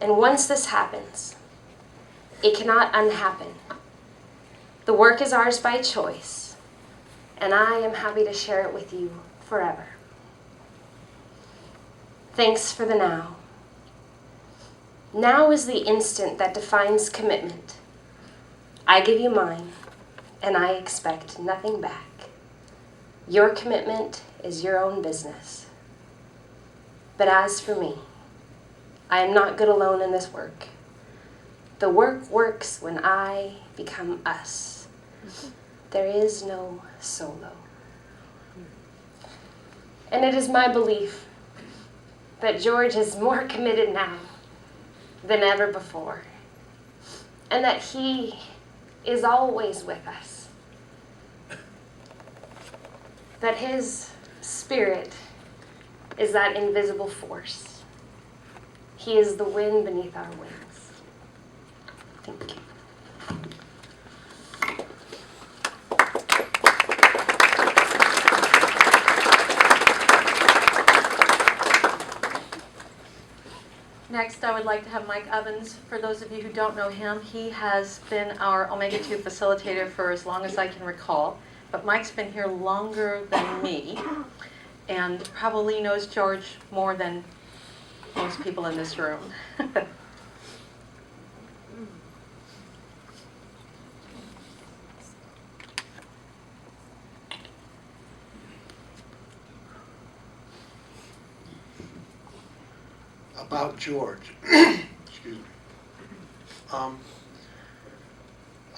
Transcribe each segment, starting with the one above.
And once this happens, it cannot unhappen. The work is ours by choice, and I am happy to share it with you forever. Thanks for the now. Now is the instant that defines commitment. I give you mine, and I expect nothing back. Your commitment is your own business. But as for me, I am not good alone in this work. The work works when I become us. There is no solo. And it is my belief that George is more committed now than ever before, and that he is always with us. That his spirit is that invisible force. He is the wind beneath our wings. Thank you. Next, I would like to have Mike Evans. For those of you who don't know him, he has been our Omega-2 facilitator for as long as I can recall. But Mike's been here longer than me and probably knows George more than most people in this room. About George. Excuse me.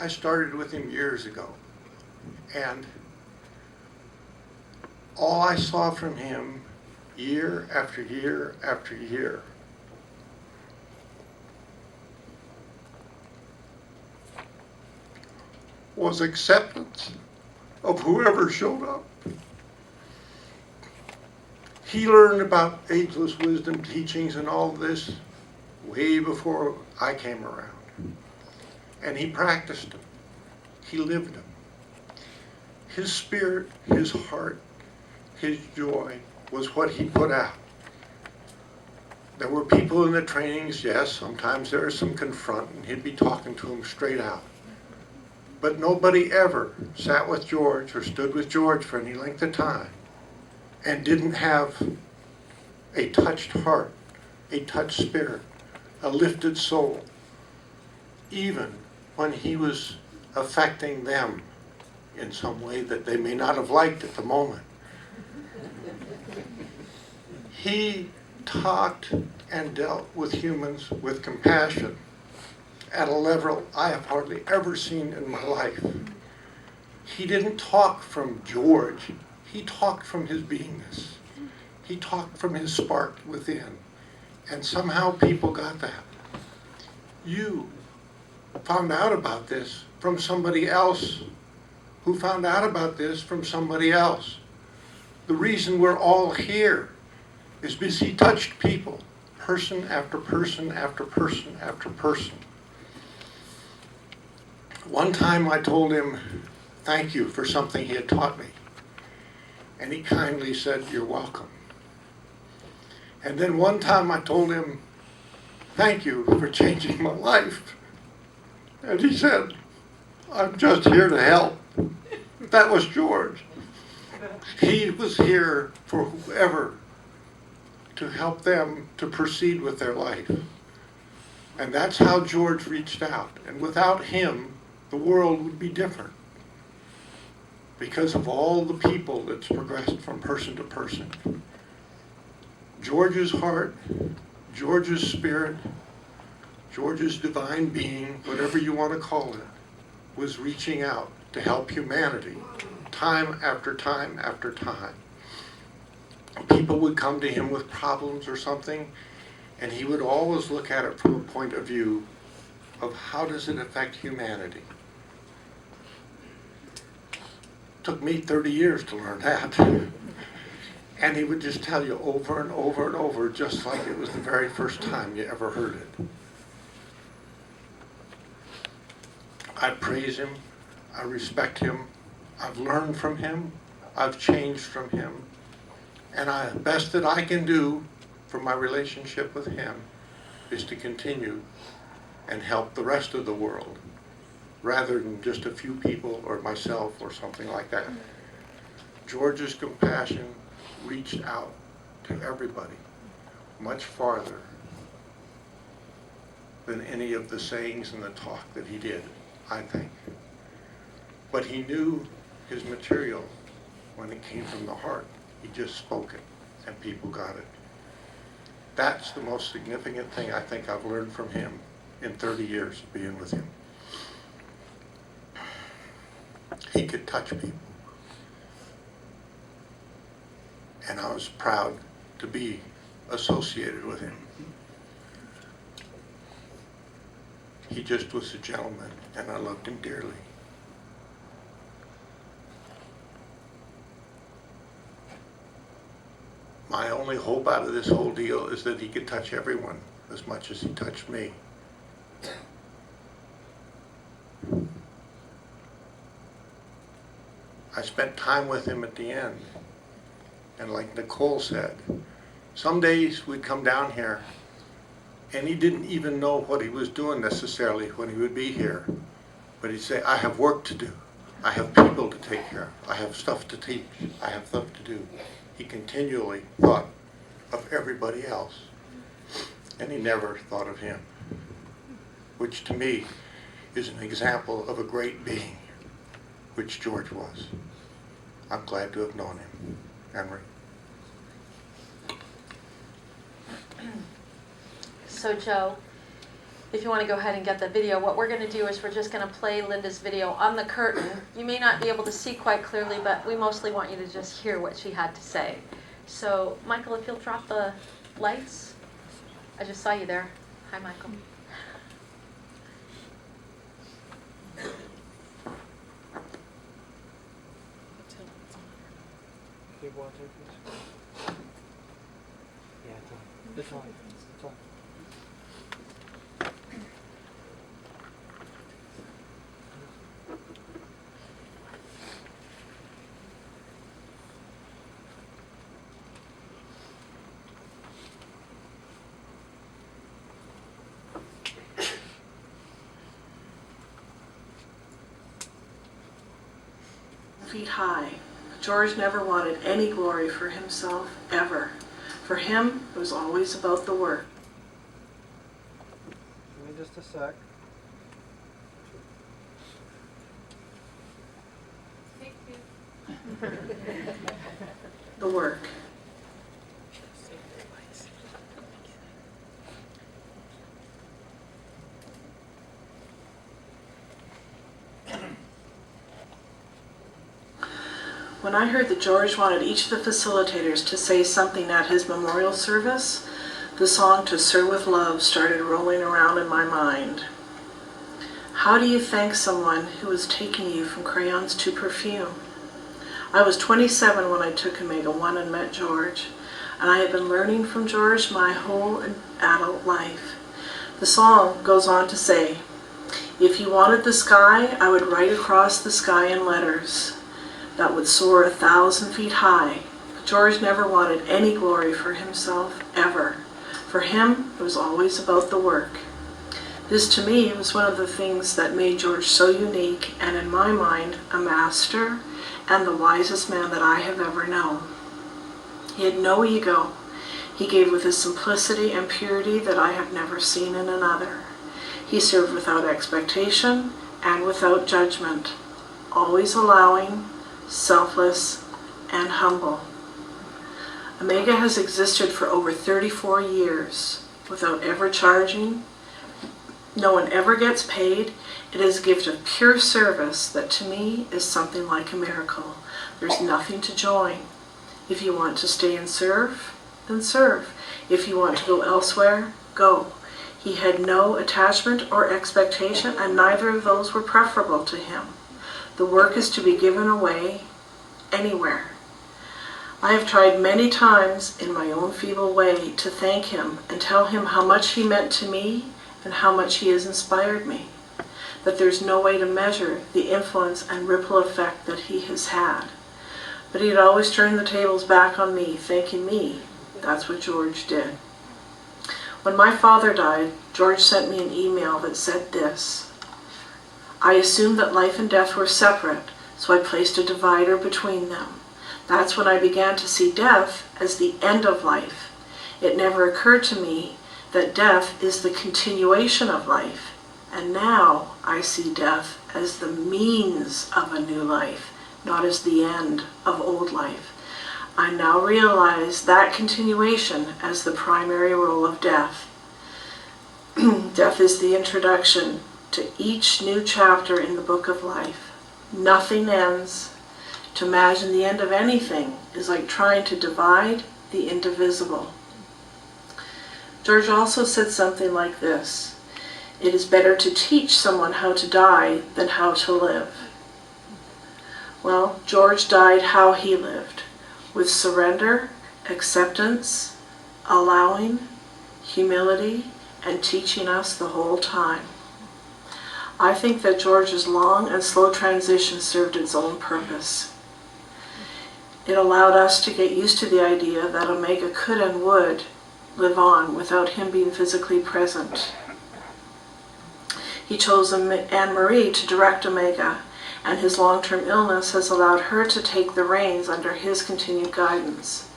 I started with him years ago, and all I saw from him year after year after year was acceptance of whoever showed up. He learned about ageless wisdom teachings and all this way before I came around. And he practiced them. He lived them. His spirit, his heart, his joy was what he put out. There were people in the trainings, yes, sometimes there was some confront, and he'd be talking to them straight out. But nobody ever sat with George or stood with George for any length of time and didn't have a touched heart, a touched spirit, a lifted soul, even when he was affecting them in some way that they may not have liked at the moment. He talked and dealt with humans with compassion at a level I have hardly ever seen in my life. He didn't talk from George. He talked from his beingness. He talked from his spark within. And somehow people got that. You found out about this from somebody else who found out about this from somebody else. The reason we're all here is because he touched people, person after person after person after person. One time I told him thank you for something he had taught me. And he kindly said, "You're welcome." And then one time I told him, "Thank you for changing my life." And he said, "I'm just here to help." That was George. He was here for whoever to help them to proceed with their life. And that's how George reached out. And without him, the world would be different, because of all the people that's progressed from person to person. George's heart, George's spirit, George's divine being, whatever you want to call it, was reaching out to help humanity time after time after time. People would come to him with problems or something, and he would always look at it from a point of view of how does it affect humanity. Took me 30 years to learn that. And he would just tell you over and over and over, just like it was the very first time you ever heard it. I praise him. I respect him. I've learned from him. I've changed from him. And the best that I can do for my relationship with him is to continue and help the rest of the world, rather than just a few people or myself or something like that. George's compassion reached out to everybody much farther than any of the sayings and the talk that he did, I think. But he knew his material when it came from the heart. He just spoke it and people got it. That's the most significant thing I think I've learned from him in 30 years of being with him. He could touch people. And I was proud to be associated with him. He just was a gentleman, and I loved him dearly. My only hope out of this whole deal is that he could touch everyone as much as he touched me. I spent time with him at the end, and like Nicole said, some days we'd come down here and he didn't even know what he was doing necessarily when he would be here. But he'd say, I have work to do. I have people to take care of. I have stuff to teach. I have stuff to do. He continually thought of everybody else, and he never thought of him, which to me is an example of a great being, which George was. I'm glad to have known him. Henry. So Joe, if you want to go ahead and get the video, what we're going to do is we're just going to play Linda's video on the curtain. You may not be able to see quite clearly, but we mostly want you to just hear what she had to say. So Michael, if you'll drop the lights. I just saw you there. Hi, Michael. It's on. It's on. Feet high. George never wanted any glory for himself, ever. For him, it was always about the work. Give me just a sec. The work. When I heard that George wanted each of the facilitators to say something at his memorial service, the song "To Sir with Love" started rolling around in my mind. How do you thank someone who has taken you from crayons to perfume? I was 27 when I took Omega 1 and met George, and I have been learning from George my whole adult life. The song goes on to say, if you wanted the sky, I would write across the sky in letters that would soar 1,000 feet high. George never wanted any glory for himself, ever. For him, it was always about the work. This, to me, was one of the things that made George so unique, and in my mind, a master and the wisest man that I have ever known. He had no ego. He gave with a simplicity and purity that I have never seen in another. He served without expectation and without judgment, always allowing, selfless, and humble. Omega has existed for over 34 years without ever charging. No one ever gets paid. It is a gift of pure service that to me is something like a miracle. There's nothing to join. If you want to stay and serve, then serve. If you want to go elsewhere, go. He had no attachment or expectation, and neither of those were preferable to him. The work is to be given away anywhere. I have tried many times in my own feeble way to thank him and tell him how much he meant to me and how much he has inspired me, that there's no way to measure the influence and ripple effect that he has had. But he'd always turn the tables back on me, thanking me. That's what George did. When my father died, George sent me an email that said this: I assumed that life and death were separate, so I placed a divider between them. That's when I began to see death as the end of life. It never occurred to me that death is the continuation of life, and now I see death as the means of a new life, not as the end of old life. I now realize that continuation as the primary role of death. Death is the introduction to each new chapter in the book of life. Nothing ends. To imagine the end of anything is like trying to divide the indivisible. George also said something like this: it is better to teach someone how to die than how to live. Well, George died how he lived, with surrender, acceptance, allowing, humility, and teaching us the whole time. I think that George's long and slow transition served its own purpose. It allowed us to get used to the idea that Omega could and would live on without him being physically present. He chose Anne-Marie to direct Omega, and his long-term illness has allowed her to take the reins under his continued guidance.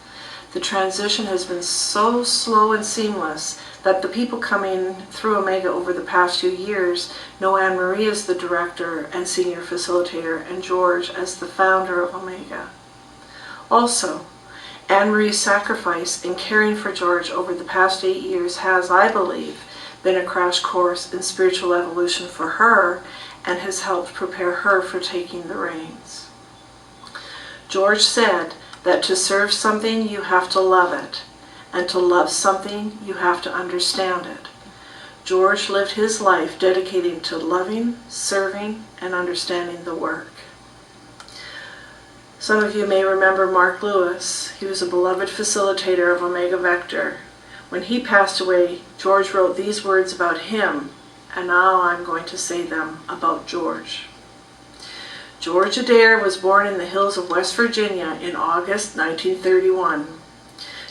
The transition has been so slow and seamless that the people coming through Omega over the past few years know Anne-Marie as the director and senior facilitator, and George as the founder of Omega. Also, Anne-Marie's sacrifice in caring for George over the past 8 years has, I believe, been a crash course in spiritual evolution for her and has helped prepare her for taking the reins. George said that to serve something you have to love it, and to love something you have to understand it. George lived his life dedicating to loving, serving, and understanding the work. Some of you may remember Mark Lewis. He was a beloved facilitator of Omega Vector. When he passed away, George wrote these words about him, and now I'm going to say them about George. George Addair was born in the hills of West Virginia in August 1931.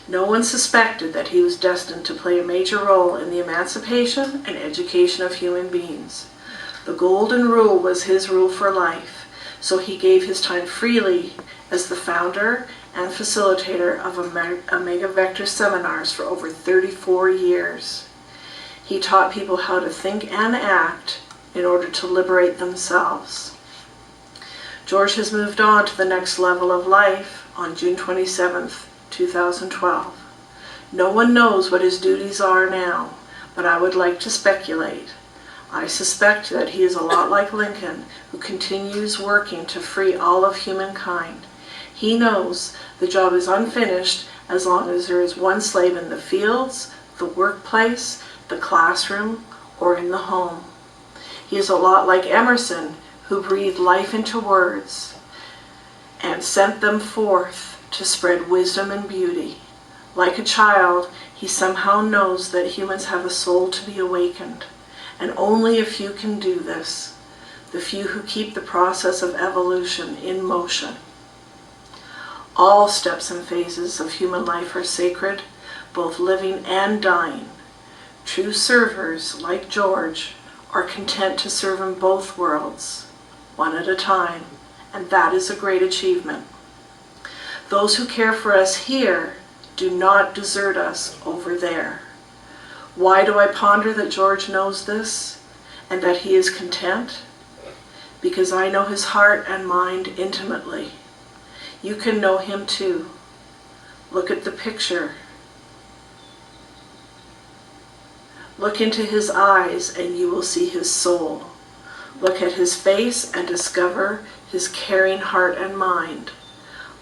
No one suspected that he was destined to play a major role in the emancipation and education of human beings. The golden rule was his rule for life, so he gave his time freely as the founder and facilitator of Omega Vector seminars for over 34 years. He taught people how to think and act in order to liberate themselves. George has moved on to the next level of life on June 27th, 2012. No one knows what his duties are now, but I would like to speculate. I suspect that he is a lot like Lincoln, who continues working to free all of humankind. He knows the job is unfinished as long as there is one slave in the fields, the workplace, the classroom, or in the home. He is a lot like Emerson, who breathed life into words and sent them forth to spread wisdom and beauty. Like a child, he somehow knows that humans have a soul to be awakened, and only a few can do this, the few who keep the process of evolution in motion. All steps and phases of human life are sacred, both living and dying. True servers, like George, are content to serve in both worlds, one at a time, and that is a great achievement. Those who care for us here do not desert us over there. Why do I ponder that George knows this and that he is content? Because I know his heart and mind intimately. You can know him too. Look at the picture. Look into his eyes and you will see his soul. Look at his face and discover his caring heart and mind.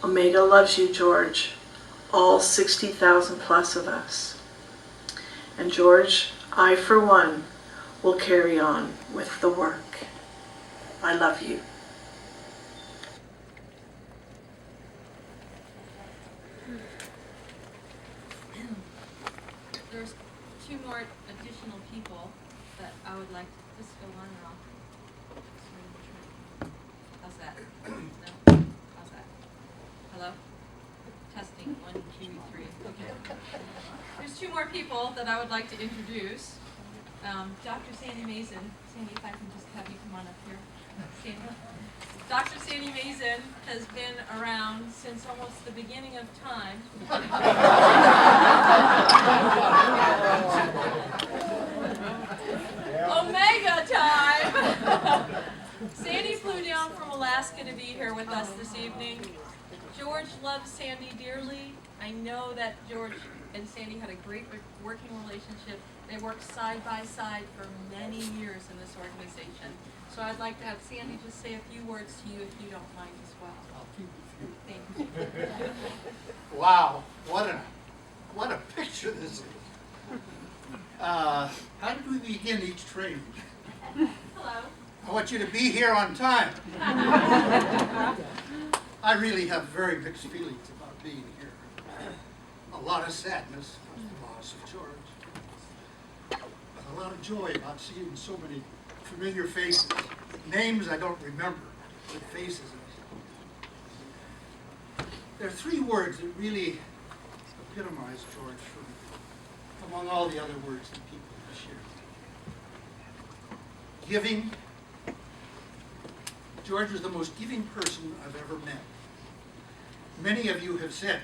Omega loves you, George, all 60,000 plus of us. And George, I for one will carry on with the work. I love you. There's two more additional people that I would like to just go on and off. How's that? No? How's that? Hello? Testing, 1, 2, 3. Okay. There's two more people that I would like to introduce. Dr. Sandy Mason. Sandy, if I can just have you come on up here. Sandy. Dr. Sandy Mason has been around since almost the beginning of time. Omega time! Sandy flew down from Alaska to be here with us this evening. George loves Sandy dearly. I know that George and Sandy had a great working relationship. They worked side by side for many years in this organization. So I'd like to have Sandy just say a few words to you if you don't mind as well. I'll keep it few. Thank you. Wow, what a picture this is. How did we begin each training? Hello. I want you to be here on time. I really have very mixed feelings about being here. A lot of sadness for the loss of George. But a lot of joy about seeing so many familiar faces. Names I don't remember, but faces. There are three words that really epitomize George for me, among all the other words that people have shared. Giving. George was the most giving person I've ever met. Many of you have said,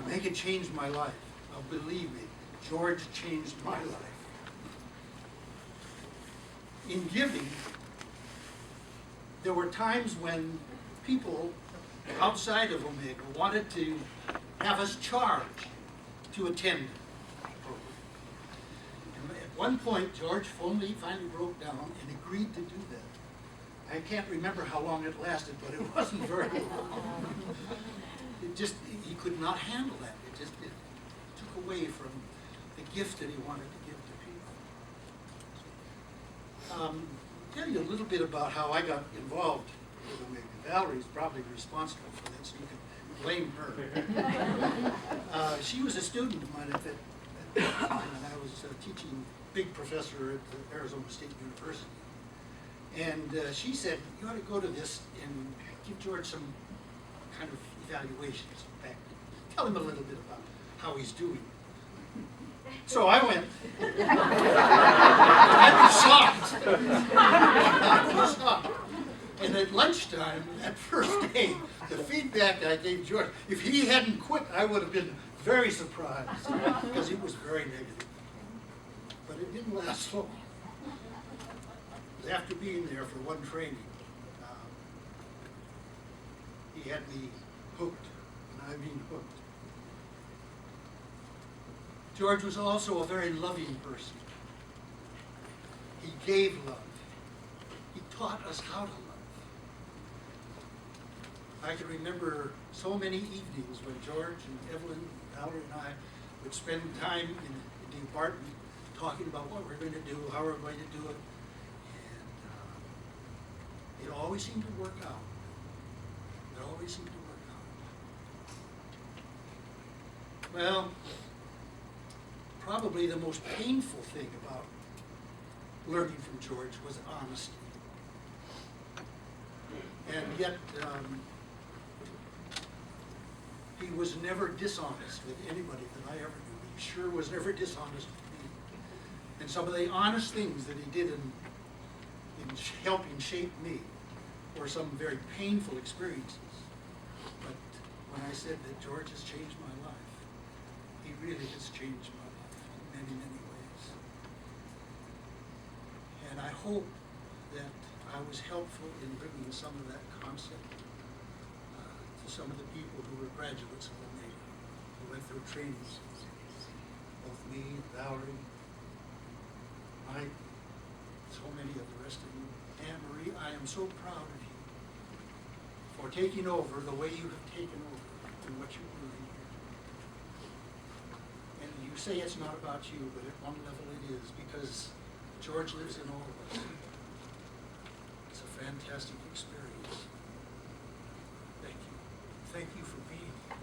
Omega changed my life. Oh, believe me, George changed my life. In giving, there were times when people outside of Omega wanted to have us charge to attend the program. And at one point, George finally broke down and agreed to do that. I can't remember how long it lasted, but it wasn't very long. He could not handle that. It took away from the gift that he wanted to give to people. Tell you a little bit about how I got involved with Omega. Valerie's probably responsible for that, so you can blame her. She was a student of mine at that time, and I was teaching big professor at the Arizona State University. And she said, you ought to go to this and give George some kind of evaluations back. Tell him a little bit about how he's doing. So I went. I was shocked. I was shocked. And at lunchtime, that first day, the feedback I gave George, if he hadn't quit, I would have been very surprised, because it was very negative. But it didn't last long. After being there for one training, he had me hooked, and I mean hooked. George was also a very loving person. He gave love. He taught us how to love. I can remember so many evenings when George and Evelyn, Valerie and I would spend time in the apartment talking about what we're going to do, how we're going to do it. It always seemed to work out. It always seemed to work out. Well, probably the most painful thing about learning from George was honesty. And yet, he was never dishonest with anybody that I ever knew. He sure was never dishonest with me. And some of the honest things that he did in helping shape me were some very painful experiences. But when I said that George has changed my life, he really has changed my life in many, many ways. And I hope that I was helpful in bringing some of that concept to some of the people who were graduates of Omega, who went through trainings. Both me, Valerie, Mike, so many of the rest of you. Anne-Marie, I am so proud of you for taking over the way you have taken over and what you're doing here. And you say it's not about you, but at one level it is, because George lives in all of us. It's a fantastic experience. Thank you. Thank you for being here.